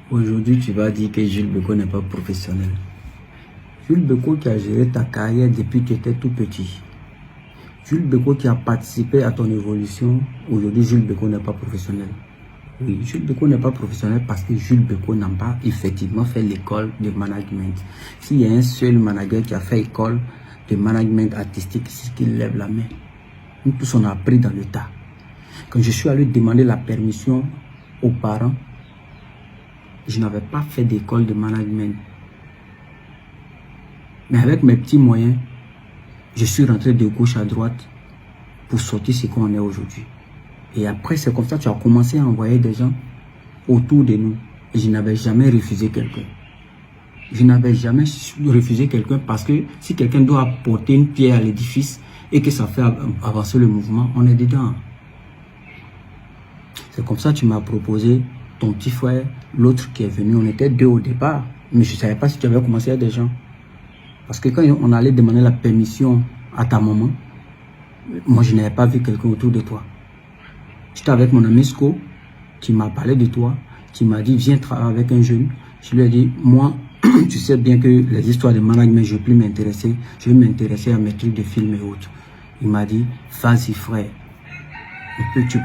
Aujourd'hui, tu vas dire que Jules Beko n'est pas professionnel. Jules Beko qui a géré ta carrière depuis que tu étais tout petit. Jules Beko qui a participé à ton évolution. Aujourd'hui, Jules Beko n'est pas professionnel. Oui, Jules Beko n'est pas professionnel parce que Jules Beko n'a pas effectivement fait l'école de management. S'il y a un seul manager qui a fait école de management artistique, c'est qu'il lève la main. Nous tous, on a appris dans le tas. Quand je suis allé demander la permission aux parents, je n'avais pas fait d'école de management. Mais avec mes petits moyens, je suis rentré de gauche à droite pour sortir ce qu'on est aujourd'hui. Et après, c'est comme ça que tu as commencé à envoyer des gens autour de nous. Et je n'avais jamais refusé quelqu'un. Je n'avais jamais refusé quelqu'un parce que si quelqu'un doit apporter une pierre à l'édifice et que ça fait avancer le mouvement, on est dedans. C'est comme ça que tu m'as proposé ton petit frère, l'autre qui est venu. On était deux au départ, mais je ne savais pas si tu avais commencé à des gens. Parce que quand on allait demander la permission à ta maman, moi je n'avais pas vu quelqu'un autour de toi. J'étais avec mon ami Sko, qui m'a parlé de toi, qui m'a dit viens travailler avec un jeune. Je lui ai dit, moi, tu sais bien que les histoires de management, je ne vais plus m'intéresser. Je vais m'intéresser à mes trucs de films et autres. Il m'a dit, vas-y frère,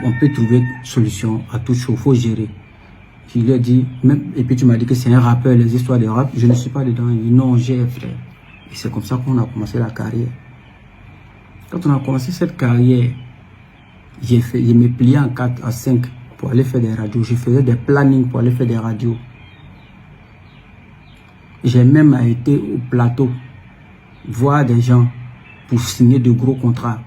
on peut trouver une solution à tout chose, il faut gérer. Je lui ai dit, même, et puis tu m'as dit que c'est un rappeur, les histoires de rap, je ne suis pas dedans. Il dit non, j'ai frère. Et c'est comme ça qu'on a commencé la carrière. Quand on a commencé cette carrière, je me pliais en 4 à 5 pour aller faire des radios. Je faisais des plannings pour aller faire des radios. J'ai même été au plateau, voir des gens pour signer de gros contrats.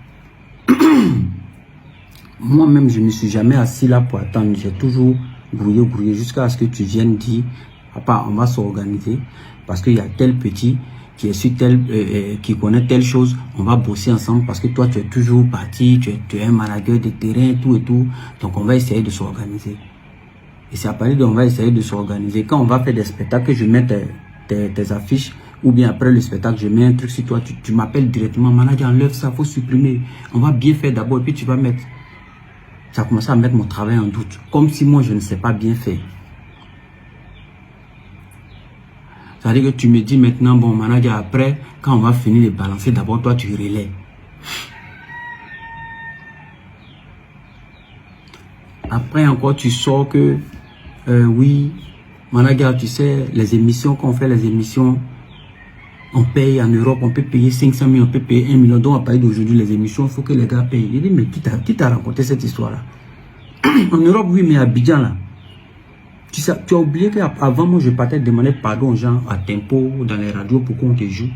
Moi-même, je ne me suis jamais assis là pour attendre. J'ai toujours grouillé jusqu'à ce que tu viennes dire, papa, on va s'organiser parce qu'il y a tel petit qui est sur qui connaît telle chose, on va bosser ensemble parce que toi tu es toujours parti, tu es un manager de terrain, tout et tout, donc on va essayer de s'organiser. Et c'est à partir de on va essayer de s'organiser. Quand on va faire des spectacles, je mets tes affiches, ou bien après le spectacle, je mets un truc sur toi, tu m'appelles directement, manager, enlève ça, faut supprimer, on va bien faire d'abord, et puis tu vas mettre. Ça a commencé à mettre mon travail en doute, comme si moi je ne sais pas bien faire. C'est-à-dire que tu me dis maintenant, bon manager, après, quand on va finir de balancer, d'abord toi tu relais. Après encore tu sors que, oui, manager, tu sais, les émissions, quand on fait les émissions, on paye en Europe, on peut payer 500 000, on peut payer 1 million. Donc à partir d'aujourd'hui, les émissions, il faut que les gars payent. Il dit, mais qui t'a raconté cette histoire-là? En Europe, oui, mais à Abidjan, là. Tu as oublié qu'avant, moi, je partais demander pardon aux gens à tempo, dans les radios, pour qu'on te joue.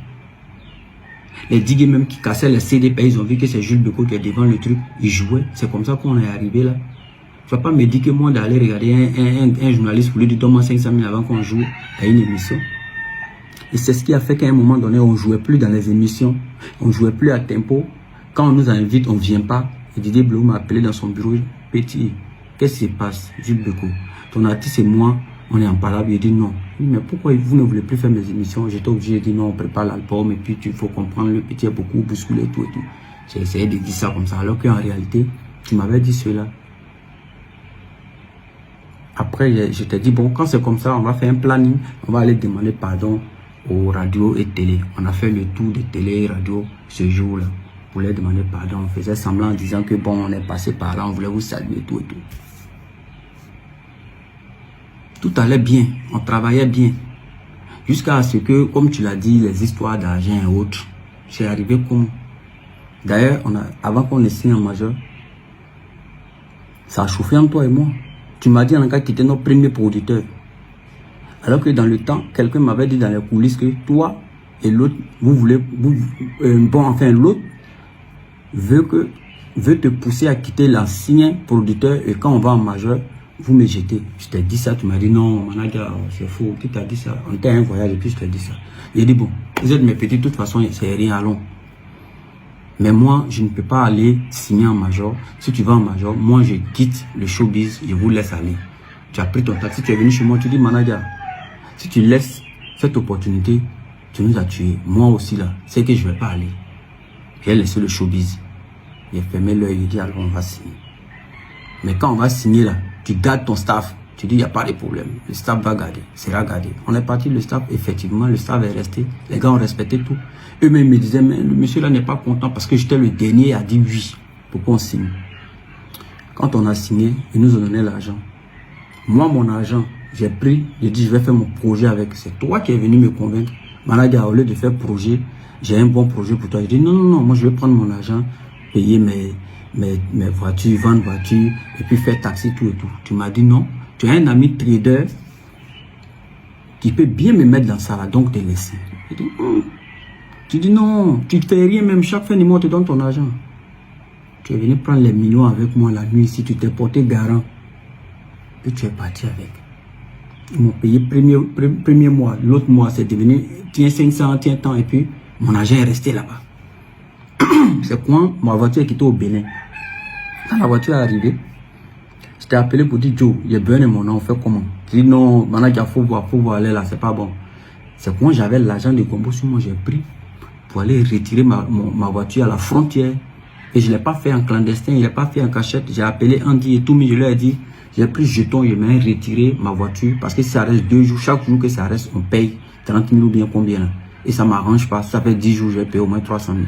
Les digues même qui cassaient les CD, ils ont vu que c'est Jules Beko qui est devant le truc. Ils jouaient. C'est comme ça qu'on est arrivé là. Tu ne vas pas me dire que moi, d'aller regarder un journaliste pour lui dire donne-moi 500 000 avant qu'on joue à une émission. Et c'est ce qui a fait qu'à un moment donné, on ne jouait plus dans les émissions. On ne jouait plus à tempo. Quand on nous invite, on ne vient pas. Et Didier Blou m'a appelé dans son bureau. Petit, qu'est-ce qui se passe, Jules Beko? Ton artiste et moi, on est en parole. Il dit non. Il dit, mais pourquoi vous ne voulez plus faire mes émissions? J'étais obligé de dire non, on prépare l'album et puis il faut comprendre, le petit est beaucoup bousculé et tout et tout. J'ai essayé de dire ça comme ça, alors qu'en réalité, tu m'avais dit cela. Après, je t'ai dit, bon, quand c'est comme ça, on va faire un planning, on va aller demander pardon aux radios et télé. On a fait le tour de télé et radio ce jour-là pour les demander pardon. On faisait semblant en disant que bon, on est passé par là, on voulait vous saluer, tout et tout. Tout allait bien, on travaillait bien. Jusqu'à ce que, comme tu l'as dit, les histoires d'argent et autres, c'est arrivé comme... D'ailleurs, avant qu'on ait signé en majeur, ça a chauffé entre toi et moi. Tu m'as dit en cas que tu étais notre premier producteur. Alors que dans le temps, quelqu'un m'avait dit dans les coulisses que toi et l'autre, vous voulez... l'autre veut te pousser à quitter l'ancien producteur et quand on va en majeur, vous me jetez. Je t'ai dit ça, tu m'as dit non, manager, c'est faux. Qui t'a dit ça? On était à un voyage et puis je t'ai dit ça. J'ai dit bon, vous êtes mes petits, de toute façon, c'est rien, allons. Mais moi, je ne peux pas aller signer en major. Si tu vas en major, moi je quitte le showbiz, je vous laisse aller. Tu as pris ton taxi, tu es venu chez moi, tu dis manager, si tu laisses cette opportunité, tu nous as tués. Moi aussi là, c'est que je ne vais pas aller. J'ai laissé le showbiz. J'ai fermé l'œil, j'ai dit alors on va signer. Mais quand on va signer là, tu gardes ton staff. Tu dis, il n'y a pas de problème. Le staff va garder, sera gardé. On est parti, le staff, effectivement, le staff est resté. Les gars ont respecté tout. Eux-mêmes me disaient, mais le monsieur là n'est pas content parce que j'étais le dernier à dire oui pour qu'on signe. Quand on a signé, ils nous ont donné l'argent. Moi, mon argent, j'ai pris, j'ai dit, je vais faire mon projet avec. C'est toi qui es venu me convaincre. Managa, au lieu de faire projet, j'ai un bon projet pour toi. Je dis, non, non, non, moi je vais prendre mon argent, payer mes voitures, vendre voitures, et puis faire taxi, tout et tout. Tu m'as dit non. Tu as un ami trader qui peut bien me mettre dans ça là, donc te laisser. Tu dis non, tu ne fais rien, même chaque fin du mois, tu donnes ton argent. Tu es venu prendre les millions avec moi la nuit, si tu t'es porté garant, et tu es parti avec. Ils m'ont payé premier mois, l'autre mois, c'est devenu, tiens 500, tiens tant, et puis mon argent est resté là-bas. C'est quand ma voiture est quittée au Bénin. Quand la voiture est arrivée, je t'ai appelé pour dire, Joe, il y a besoin de mon nom, on fait comment? Je dis non, maintenant il faut voir aller là, c'est pas bon. C'est quand j'avais l'argent de Gombo sur moi, j'ai pris pour aller retirer ma voiture à la frontière. Et je ne l'ai pas fait en clandestin, je ne l'ai pas fait en cachette. J'ai appelé Andy et tout, mais je lui ai dit, j'ai pris jeton, je m'ai retiré ma voiture parce que si ça reste 2 jours, chaque jour que ça reste, on paye 30 000 ou bien combien là. Et ça ne m'arrange pas, ça fait 10 jours, je vais payer au moins 300 000.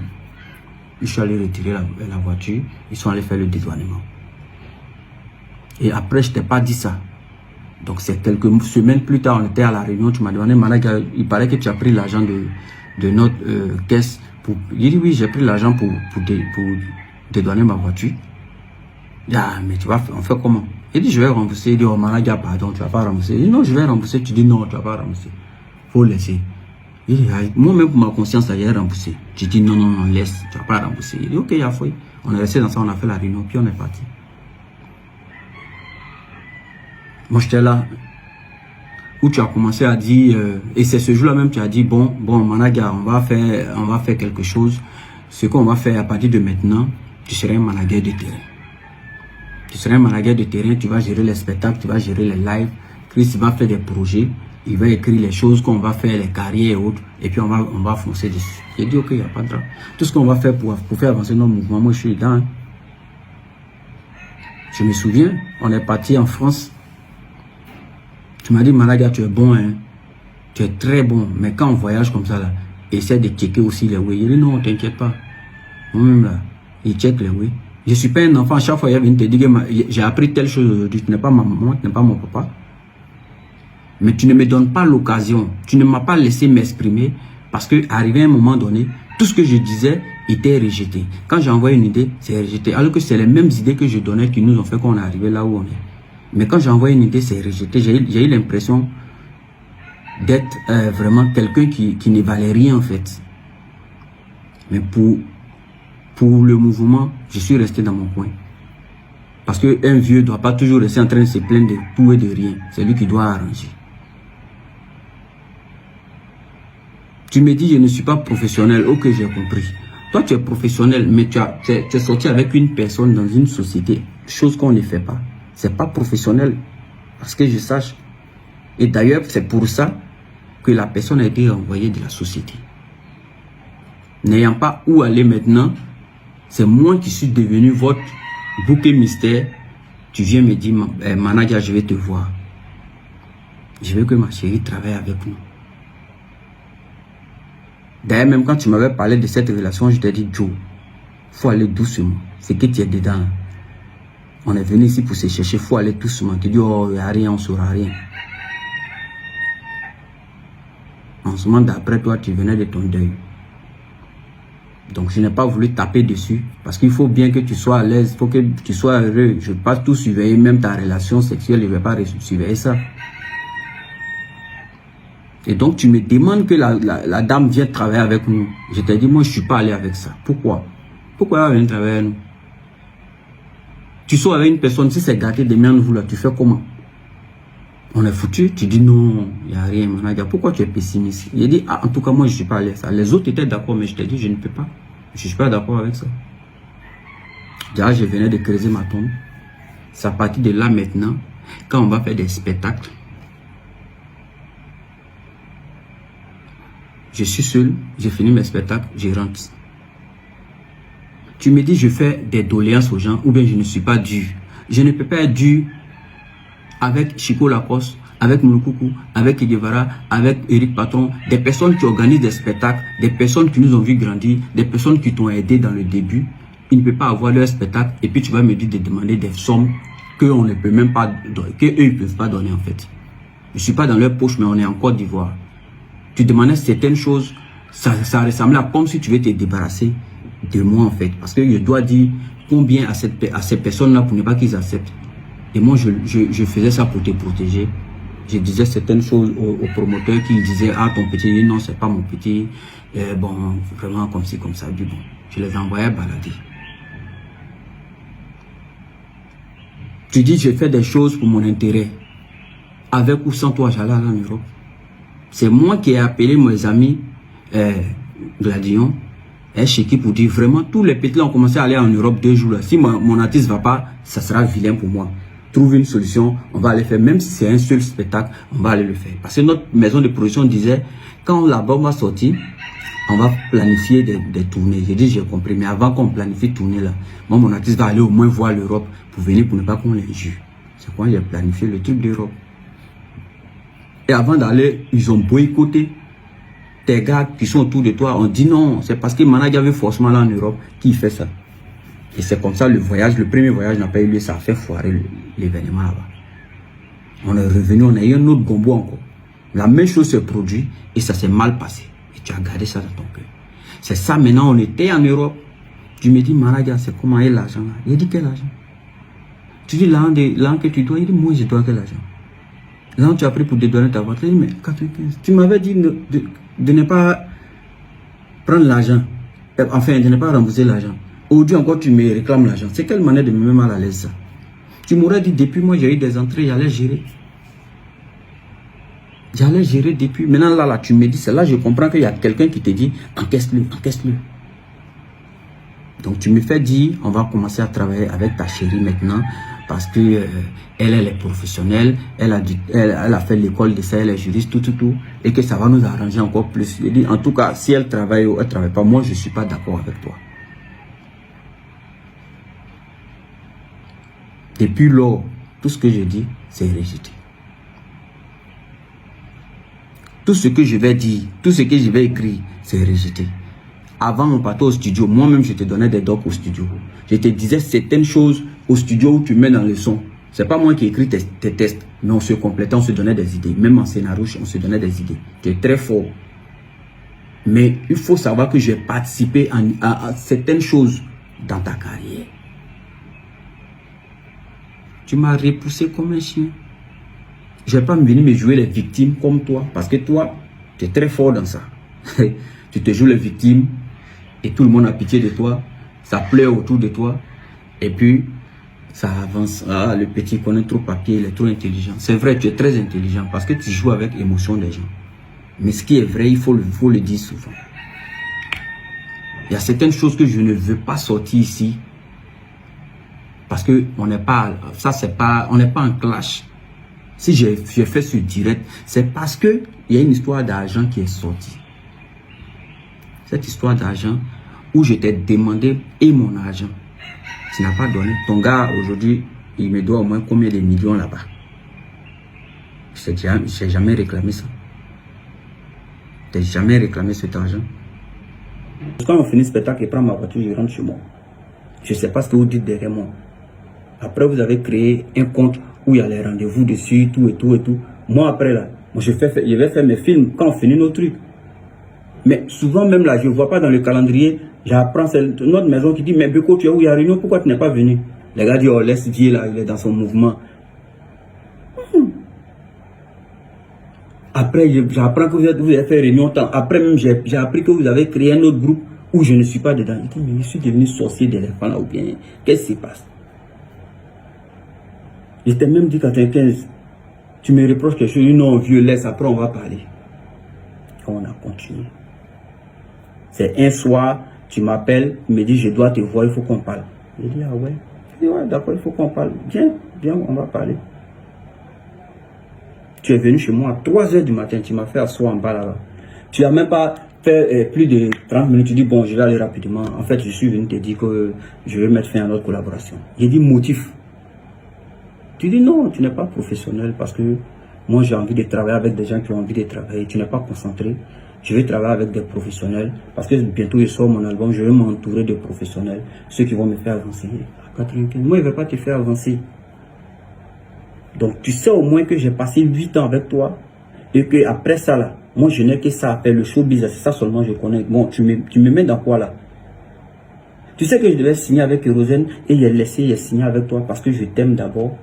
Je suis allé retirer la voiture, ils sont allés faire le dédouanement. Et après, je t'ai pas dit ça. Donc, c'est quelques semaines plus tard, on était à la réunion, tu m'as demandé, Managa, il paraît que tu as pris l'argent de notre caisse. J'ai dit oui, j'ai pris l'argent pour dédouaner ma voiture. Ah, mais tu vas on fait comment? Il dit, je vais rembourser. Il dit, oh, Managa, pardon, tu vas pas rembourser. Il dit, non, je vais rembourser. Tu dis, non, tu vas pas rembourser. Faut laisser. Il dit, moi-même, pour ma conscience, j'ai remboursé. Tu dis, non, non, non, laisse, tu vas pas rembourser. Il dit, ok, il a fait. On est resté dans ça, on a fait la réunion, puis on est parti. Moi, j'étais là, où tu as commencé à dire, et c'est ce jour-là même, tu as dit, bon, Managa, on va faire quelque chose. Ce qu'on va faire à partir de maintenant, tu seras un manager de terrain. Tu seras un manager de terrain, tu vas gérer les spectacles, tu vas gérer les lives. Chris va faire des projets, il va écrire les choses qu'on va faire, les carrières et autres, et puis on va foncer dessus. J'ai dit, ok, il n'y a pas de drame. Tout ce qu'on va faire pour faire avancer nos mouvements, moi je suis dedans. Hein. Je me souviens, on est parti en France. Tu m'as dit, Managa, tu es bon, hein. Tu es très bon. Mais quand on voyage comme ça, là, essaie de checker aussi les ways. Il dit, non, t'inquiète pas. Moi-même, là, il check les ways. Je ne suis pas un enfant. À chaque fois, il vient te dire que j'ai appris telle chose. Tu n'es pas ma maman, tu n'es pas mon papa. Mais tu ne me donnes pas l'occasion. Tu ne m'as pas laissé m'exprimer. Parce qu'arrivé à un moment donné, tout ce que je disais était rejeté. Quand j'ai envoyé une idée, c'est rejeté. Alors que c'est les mêmes idées que je donnais qui nous ont fait qu'on est arrivé là où on est. Mais quand j'ai envoyé une idée, c'est rejeté. J'ai eu l'impression d'être vraiment quelqu'un qui ne valait rien en fait. Mais pour le mouvement, je suis resté dans mon coin. Parce qu'un vieux ne doit pas toujours rester en train de se plaindre de tout et de rien. C'est lui qui doit arranger. Tu me dis, je ne suis pas professionnel. Ok, j'ai compris. Toi, tu es professionnel, mais tu es sorti avec une personne dans une société. Chose qu'on ne fait pas. C'est pas professionnel, parce que je sache. Et d'ailleurs, c'est pour ça que la personne a été renvoyée de la société. N'ayant pas où aller maintenant, c'est moi qui suis devenu votre bouquet mystère. Tu viens me dire, Managa, je vais te voir. Je veux que ma chérie travaille avec nous. D'ailleurs, même quand tu m'avais parlé de cette relation, je t'ai dit, Joe, il faut aller doucement. C'est que tu es dedans. On est venu ici pour se chercher, il faut aller doucement. Tu dis, oh, il n'y a rien, on ne saura rien. En ce moment d'après toi, tu venais de ton deuil. Donc, je n'ai pas voulu taper dessus. Parce qu'il faut bien que tu sois à l'aise, il faut que tu sois heureux. Je ne vais pas tout surveiller, même ta relation sexuelle, je ne vais pas surveiller ça. Et donc, tu me demandes que la dame vienne travailler avec nous. Je t'ai dit, moi, je ne suis pas allé avec ça. Pourquoi? Pourquoi elle vient travailler avec nous? Tu sors avec une personne, si c'est gâté de merde, vous là, tu fais comment? On est foutu. Tu dis non, il n'y a rien, Managa. Pourquoi tu es pessimiste? Il dit, ah, en tout cas, moi, je ne suis pas allé à ça. Les autres étaient d'accord, mais je t'ai dit, je ne peux pas. Je ne suis pas d'accord avec ça. Déjà, je venais de creuser ma tombe. C'est à partir de là maintenant, quand on va faire des spectacles, je suis seul, j'ai fini mes spectacles, je rentre. Tu me dis, je fais des doléances aux gens, ou bien je ne suis pas dur. Je ne peux pas être dur avec Chico Lacoste, avec Moulokoukou, avec Guevara, avec Eric Patron, des personnes qui organisent des spectacles, des personnes qui nous ont vu grandir, des personnes qui t'ont aidé dans le début. Ils ne peuvent pas avoir leur spectacle et puis tu vas me dire de demander des sommes qu'on ne peut même pas donner, qu'eux ils ne peuvent pas donner en fait. Je ne suis pas dans leur poche, mais on est en Côte d'Ivoire. Tu demandais certaines choses, ça ressemblait à comme si tu veux te débarrasser de moi en fait. Parce que je dois dire combien à ces personnes-là pour ne pas qu'ils acceptent. Et moi, je faisais ça pour te protéger. Je disais certaines choses aux promoteurs qui disaient, ah ton petit, non c'est pas mon petit, bon, vraiment comme ci, comme ça. Bon, je les envoyais balader. Tu dis, je fais des choses pour mon intérêt. Avec ou sans toi, j'allais en Europe. C'est moi qui ai appelé mes amis Gladion et Chiki pour dire vraiment, tous les petits là ont commencé à aller en Europe 2 jours. Là. Si mon artiste ne va pas, ça sera vilain pour moi. Trouve une solution, on va aller faire. Même si c'est un seul spectacle, on va aller le faire. Parce que notre maison de production disait, quand l'album va sortir, on va planifier des tournées. J'ai dit, j'ai compris. Mais avant qu'on planifie tourner là, moi, mon artiste va aller au moins voir l'Europe pour venir pour ne pas qu'on l'injure. C'est quoi, j'ai planifié le truc d'Europe. Et avant d'aller, ils ont boycotté. Tes gars qui sont autour de toi ont dit non, c'est parce que Managa veut forcément là en Europe qui fait ça. Et c'est comme ça le voyage, le premier voyage n'a pas eu lieu, ça a fait foirer l'événement là-bas. On est revenu, on a eu un autre gombo encore. La même chose s'est produite et ça s'est mal passé. Et tu as gardé ça dans ton cœur. C'est ça maintenant, on était en Europe. Tu me dis, Managa, c'est comment est l'argent là? Il dit quel argent? Tu dis l'argent que tu dois, il dit moi je dois quel argent? Là, tu as pris pour dédouaner ta voiture. Il dit, mais 95. Tu m'avais dit de ne pas prendre l'argent. Enfin, de ne pas rembourser l'argent. Aujourd'hui encore, tu me réclames l'argent. C'est quelle manière de me mettre mal à l'aise ça? Tu m'aurais dit, depuis moi, j'ai eu des entrées, j'allais gérer. J'allais gérer depuis. Maintenant, là, tu me dis, c'est là, je comprends qu'il y a quelqu'un qui te dit, encaisse-le, encaisse-le. Donc, tu me fais dire, on va commencer à travailler avec ta chérie maintenant. Parce que elle est professionnelle, elle a fait l'école de ça, elle est juriste, tout, et que ça va nous arranger encore plus. Je dis, en tout cas, si elle travaille ou elle ne travaille pas, moi je ne suis pas d'accord avec toi. Depuis lors, tout ce que je dis, c'est rejeté. Tout ce que je vais dire, tout ce que je vais écrire, c'est rejeté. Avant, on partait au studio. Moi-même, je te donnais des docs au studio. Je te disais certaines choses au studio où tu mets dans le son. C'est pas moi qui écris tes tests, mais on se complétait, on se donnait des idées. Même en scénario, on se donnait des idées. Tu es très fort. Mais il faut savoir que j'ai participé à certaines choses dans ta carrière. Tu m'as repoussé comme un chien. Je ne vais pas venir me jouer les victimes comme toi. Parce que toi, tu es très fort dans ça. Tu te joues les victimes. Et tout le monde a pitié de toi, ça pleure autour de toi, et puis ça avance. Ah, le petit connaît trop papier, il est trop intelligent. C'est vrai, tu es très intelligent parce que tu joues avec l'émotion des gens. Mais ce qui est vrai, il faut le dire souvent. Il y a certaines choses que je ne veux pas sortir ici parce que on n'est pas, ça c'est pas, on n'est pas en clash. Si j'ai fait ce direct, c'est parce que il y a une histoire d'argent qui est sortie. Cette histoire d'argent où je t'ai demandé et mon argent, tu n'as pas donné. Ton gars aujourd'hui, il me doit au moins combien de millions là-bas? Je n'ai jamais réclamé ça. Je n'ai jamais réclamé cet argent. Quand on finit le spectacle, je prends ma voiture, je rentre chez moi. Je ne sais pas ce que vous dites derrière moi. Après, vous avez créé un compte où il y a les rendez-vous dessus, tout et tout et tout. Moi, après là, moi, je vais faire mes films quand on finit nos trucs. Mais souvent même là, je ne vois pas dans le calendrier, j'apprends, c'est notre maison qui dit, mais Beko, tu es où, il y a réunion, pourquoi tu n'es pas venu? Les gars disent, oh, laisse Dieu là, il est dans son mouvement. Après, j'apprends que vous avez fait réunion temps. Après même, j'ai appris que vous avez créé un autre groupe où je ne suis pas dedans. Je dis, mais je suis devenu sorcier d'éléphant là, ou bien, qu'est-ce qui se passe? Je t'ai même dit qu'à 15, tu me reproches quelque chose, non, vieux, laisse, après on va parler. On a continué. C'est un soir, tu m'appelles, tu me dis, je dois te voir, il faut qu'on parle. Je dis, ah ouais. Je dis, ouais, d'accord, il faut qu'on parle. Viens, on va parler. Tu es venu chez moi à 3 h du matin, tu m'as fait asseoir en bas là-bas. Tu n'as même pas fait plus de 30 minutes, tu dis, bon, je vais aller rapidement. En fait, je suis venu te dire que je vais mettre fin à notre collaboration. J'ai dit, motif. Tu dis non, tu n'es pas professionnel parce que moi j'ai envie de travailler avec des gens qui ont envie de travailler. Tu n'es pas concentré. Je vais travailler avec des professionnels parce que bientôt je sors mon album, je vais m'entourer de professionnels, ceux qui vont me faire avancer. À 95, moi je ne vais pas te faire avancer. Donc tu sais au moins que j'ai passé 8 ans avec toi et que après ça là, moi je n'ai que ça à faire, le showbiz, c'est ça seulement je connais. Bon, tu me mets dans quoi là? Tu sais que je devais signer avec Kérosène et j'ai signé avec toi parce que je t'aime d'abord.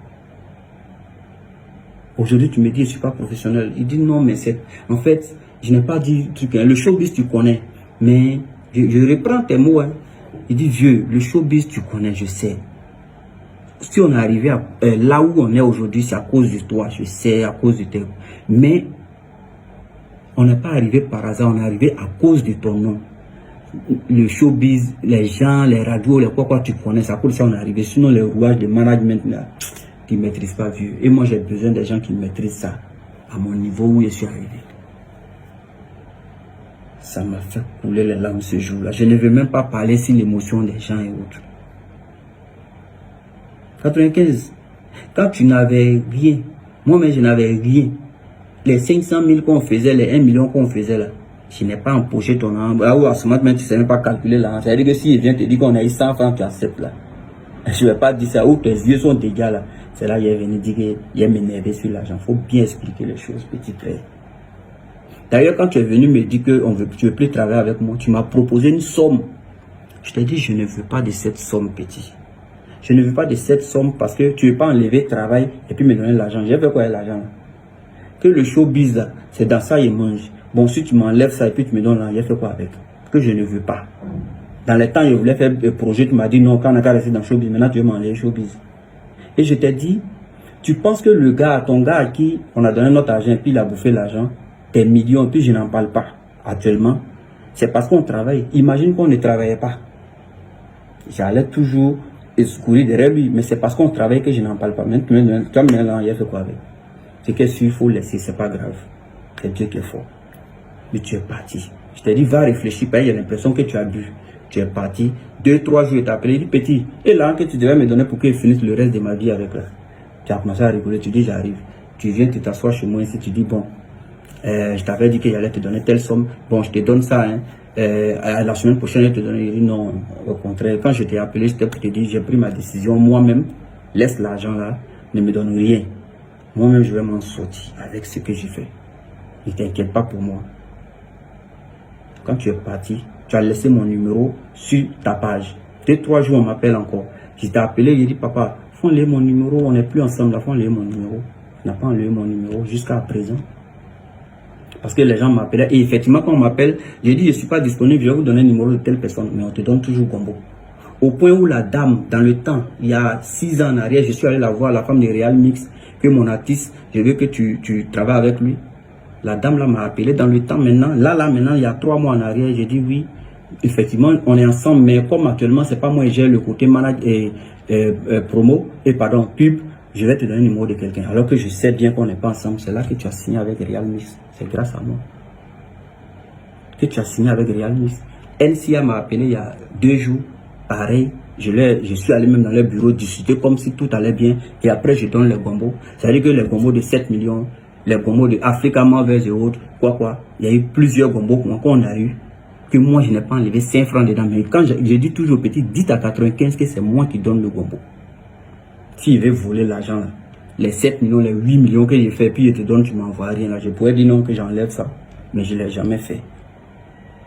Aujourd'hui, tu me dis, je ne suis pas professionnel. Il dit non, mais c'est... En fait, je n'ai pas dit... Le showbiz, tu connais. Mais je reprends tes mots. Hein. Il dit, vieux, le showbiz, tu connais, je sais. Si on est arrivé là où on est aujourd'hui, c'est à cause de toi, je sais, à cause de tes... Mais on n'est pas arrivé par hasard, on est arrivé à cause de ton nom. Le showbiz, les gens, les radios, les quoi tu connais, c'est à cause de ça on est arrivé. Sinon, les rouages de management, là, tu ne maîtrises pas, vieux. Et moi, j'ai besoin des gens qui maîtrisent ça, à mon niveau où je suis arrivé. Ça m'a fait couler les larmes ce jour-là. Je ne veux même pas parler sur l'émotion des gens et autres. 95, quand tu n'avais rien, moi-même je n'avais rien. Les 500 000 qu'on faisait, les 1 million qu'on faisait là, je n'ai pas empoché ton nom. Ah ouais, à ce moment tu ne sais même pas calculer là. C'est-à-dire que s'il vient te dire qu'on a eu 100 francs, tu acceptes là. Je ne vais pas dire ça. Où tes yeux sont dégâts là. C'est là qu'il est venu dire qu'il est m'énervé sur l'argent. Il faut bien expliquer les choses, petit frère. D'ailleurs, quand tu es venu me dire que tu ne veux plus travailler avec moi, tu m'as proposé une somme. Je t'ai dit, je ne veux pas de cette somme, petit. Je ne veux pas de cette somme parce que tu ne veux pas enlever le travail et puis me donner l'argent. J'ai fait quoi avec l'argent? Que le showbiz là, c'est dans ça il mange. Bon, si tu m'enlèves ça et puis tu me donnes l'argent, j'ai fait quoi avec? Que je ne veux pas. Dans les temps, je voulais faire un projet, tu m'as dit non, quand on a qu'à rester dans le showbiz, maintenant tu veux m'enlever le showbiz. Et je t'ai dit, tu penses que le gars, ton gars à qui on a donné notre argent et puis il a bouffé l'argent, tes millions, et puis je n'en parle pas actuellement, c'est parce qu'on travaille. Imagine qu'on ne travaillait pas. J'allais toujours courir derrière lui, mais c'est parce qu'on travaille que je n'en parle pas. Maintenant, il a fait quoi avec? C'est qu'il faut laisser, c'est pas grave. C'est Dieu qui est fort. Mais tu es parti. Je t'ai dit, va réfléchir, il y a l'impression que tu as bu. Tu es parti. 2-3 jours, il t'a appelé, il dit, petit, et là que tu devais me donner pour que je finisse le reste de ma vie avec là. Tu as commencé à rigoler, tu dis, j'arrive. Tu viens te t'asseoir chez moi ici, tu dis, bon, je t'avais dit qu'il allait te donner telle somme. Bon, je te donne ça, hein. La semaine prochaine, je te donne. Il dit non, au contraire. Quand je t'ai appelé, c'était pour te dire, j'ai pris ma décision moi-même. Laisse l'argent là, ne me donne rien. Moi-même, je vais m'en sortir avec ce que j'ai fait. Ne t'inquiète pas pour moi. Quand tu es parti, tu as laissé mon numéro sur ta page. 2-3 jours, on m'appelle encore. Je t'ai appelé, j'ai dit, papa, fais-le mon numéro, on n'est plus ensemble, là, fais-le mon numéro. Tu n'as pas enlevé mon numéro jusqu'à présent. Parce que les gens m'appelaient. Et effectivement, quand on m'appelle, j'ai dit, je ne suis pas disponible, je vais vous donner le numéro de telle personne. Mais on te donne toujours Gombo. Au point où la dame, dans le temps, il y a 6 ans en arrière, je suis allé la voir, la femme de Real Mix, que mon artiste, je veux que tu travailles avec lui. La dame là m'a appelé dans le temps maintenant. Là, maintenant, il y a 3 mois en arrière, j'ai dit oui. Effectivement, on est ensemble, mais comme actuellement, c'est pas moi qui gère le côté manage promo, pub, je vais te donner le numéro de quelqu'un. Alors que je sais bien qu'on n'est pas ensemble. C'est là que tu as signé avec Real Mix. C'est grâce à moi que tu as signé avec Real Mix. NCA m'a appelé il y a 2 jours. Pareil, je suis allé même dans leur bureau discuter comme si tout allait bien. Et après, je donne les gombos. C'est-à-dire que les gombos de 7 millions, les gombos de Africa Marvels et autres, il y a eu plusieurs gombos qu'on a eu. Que moi, je n'ai pas enlevé 5 francs dedans. Mais quand je dis toujours petit, dites à 95 que c'est moi qui donne le gombo. S'il veut voler l'argent, les 7 millions, les 8 millions que j'ai fait, puis je te donne, tu m'envoies rien là. Je pourrais dire non que j'enlève ça, mais je ne l'ai jamais fait.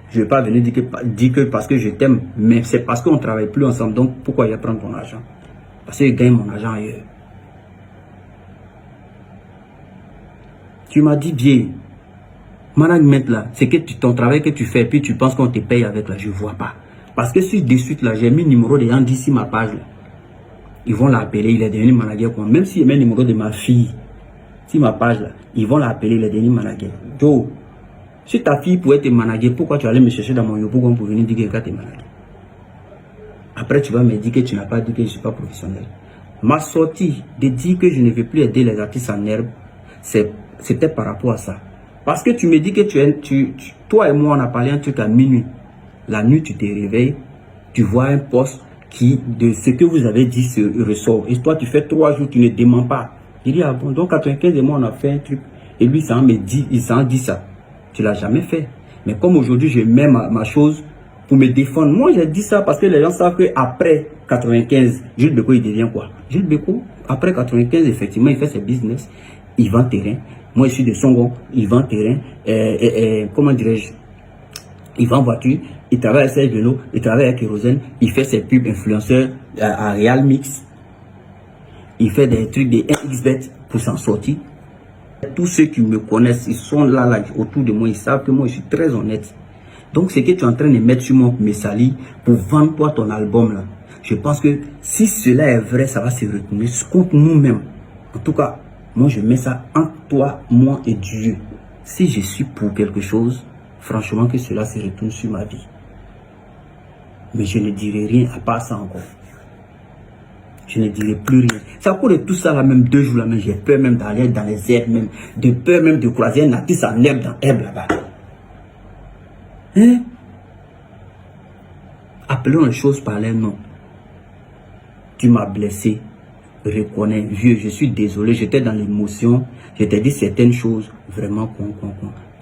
Je ne vais pas venir dire que parce que je t'aime, mais c'est parce qu'on ne travaille plus ensemble. Donc pourquoi il va prendre ton argent? Parce qu'il gagne mon argent ailleurs. Tu m'as dit bien, management là, c'est que ton travail que tu fais, puis tu penses qu'on te paye avec là, je ne vois pas. Parce que sur de suite là, j'ai mis le numéro de Andy sur ma page là. Ils vont l'appeler, il est devenu manager. Même s'il met le numéro de ma fille sur ma page là, ils vont l'appeler, il est devenu manager. Joe, si ta fille pouvait te manager, pourquoi tu allais me chercher dans mon yobo pour venir dire que tu es manager? Après, tu vas me dire que tu n'as pas dit que je ne suis pas professionnel. Ma sortie de dire que je ne veux plus aider les artistes en herbe, c'était par rapport à ça. Parce que tu me dis que toi et moi, on a parlé un truc à minuit. La nuit, tu te réveilles, tu vois un poste. de ce que vous avez dit se ressort. Et toi, tu fais 3 jours, tu ne déments pas. Il dit, ah bon, donc 95 et moi, on a fait un truc. Et lui, il s'en dit ça. Tu l'as jamais fait. Mais comme aujourd'hui, je mets ma chose pour me défendre. Moi, j'ai dit ça parce que les gens savent qu'après 95, Jules Bécaud, il devient quoi? Jules Bécaud, après 95, effectivement, il fait ses business. Il vend terrain. Moi, je suis de Songon. Il vend terrain. Comment dirais-je? Il vend voiture. Il travaille avec ses vélos. Il travaille avec Kérosène. Il fait ses pubs influenceurs à Real Mix. Il fait des trucs de XBet pour s'en sortir. Tous ceux qui me connaissent, ils sont là autour de moi. Ils savent que moi, je suis très honnête. Donc, ce que tu es en train de mettre sur mon Messali pour vendre toi ton album là, je pense que si cela est vrai, ça va se retourner contre nous-mêmes. En tout cas, moi, je mets ça entre toi, moi et Dieu. Si je suis pour quelque chose, franchement, que cela se retourne sur ma vie. Mais je ne dirai rien à part ça encore. Je ne dirai plus rien. C'est à cause de tout ça là, même 2 jours là, même j'ai peur même d'aller dans les herbes, même de peur même de croiser un artiste en herbe dans herbe là-bas. Hein? Appelons les choses par leur nom. Tu m'as blessé. Reconnais, vieux, je suis désolé, j'étais dans l'émotion. Je t'ai dit certaines choses vraiment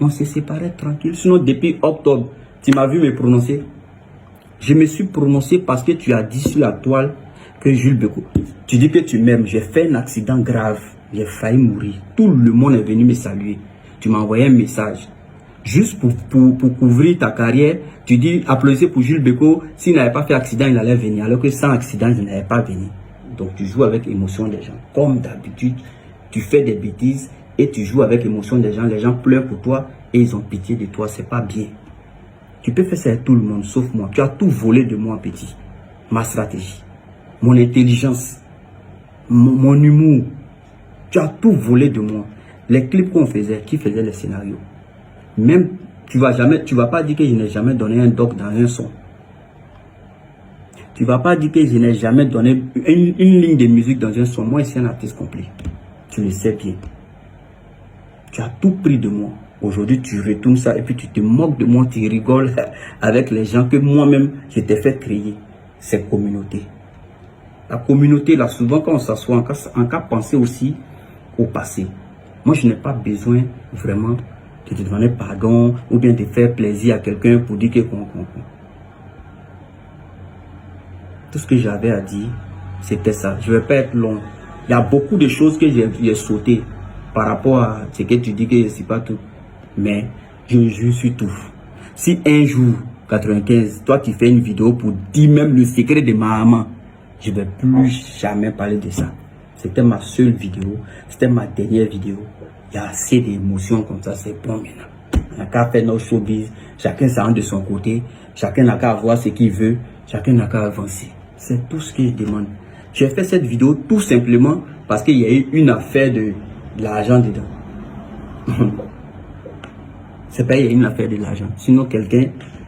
On s'est séparés tranquille. Sinon, depuis octobre, tu m'as vu me prononcer. Je me suis prononcé parce que tu as dit sur la toile que Jules Bécaud, tu dis que tu m'aimes. J'ai fait un accident grave. J'ai failli mourir. Tout le monde est venu me saluer. Tu m'as envoyé un message. Juste pour couvrir ta carrière, tu dis applaudissez pour Jules Bécaud. S'il n'avait pas fait accident, il allait venir. Alors que sans accident, je n'allais pas venir. Donc tu joues avec l'émotion des gens. Comme d'habitude, tu fais des bêtises et tu joues avec l'émotion des gens. Les gens pleurent pour toi et ils ont pitié de toi. C'est pas bien. Tu peux faire ça avec tout le monde, sauf moi. Tu as tout volé de moi, petit. Ma stratégie, mon intelligence, mon humour. Tu as tout volé de moi. Les clips qu'on faisait, qui faisait les scénarios. Même, tu vas pas dire que je n'ai jamais donné un doc dans un son. Tu vas pas dire que je n'ai jamais donné une ligne de musique dans un son. Moi, je suis un artiste complet. Tu le sais bien. Tu as tout pris de moi. Aujourd'hui, tu retournes ça et puis tu te moques de moi, tu rigoles avec les gens que moi-même, je t'ai fait créer. Cette communauté. La communauté, là, souvent, quand on s'assoit, en cas penser aussi au passé. Moi, je n'ai pas besoin vraiment de te demander pardon ou bien de faire plaisir à quelqu'un pour dire que tout ce que j'avais à dire, c'était ça. Je ne vais pas être long. Il y a beaucoup de choses que j'ai sautées par rapport à ce que tu dis que je ne suis pas tout. Mais je suis tout. Si un jour, 95, toi tu fais une vidéo pour dire même le secret de ma maman, je ne vais plus jamais parler de ça. C'était ma seule vidéo. C'était ma dernière vidéo. Il y a assez d'émotions comme ça, c'est bon maintenant. On n'a qu'à faire nos showbiz. Chacun s'en de son côté. Chacun n'a qu'à voir ce qu'il veut. Chacun n'a qu'à avancer. C'est tout ce que je demande. J'ai fait cette vidéo tout simplement parce qu'il y a eu une affaire de l'argent dedans. C'est pas une affaire de l'argent. Sinon, quelqu'un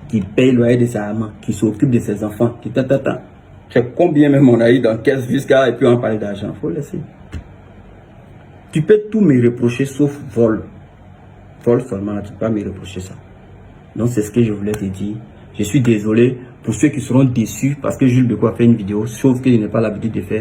qui paye le loyer de sa maman, qui s'occupe de ses enfants, qui c'est combien même on a eu dans 15 jusqu'à et puis on parle d'argent. Faut laisser. Tu peux tout me reprocher sauf vol. Vol seulement, tu peux pas me reprocher ça. Donc c'est ce que je voulais te dire. Je suis désolé pour ceux qui seront déçus parce que Jules Bécaud a fait une vidéo, sauf que je n'ai pas l'habitude de faire.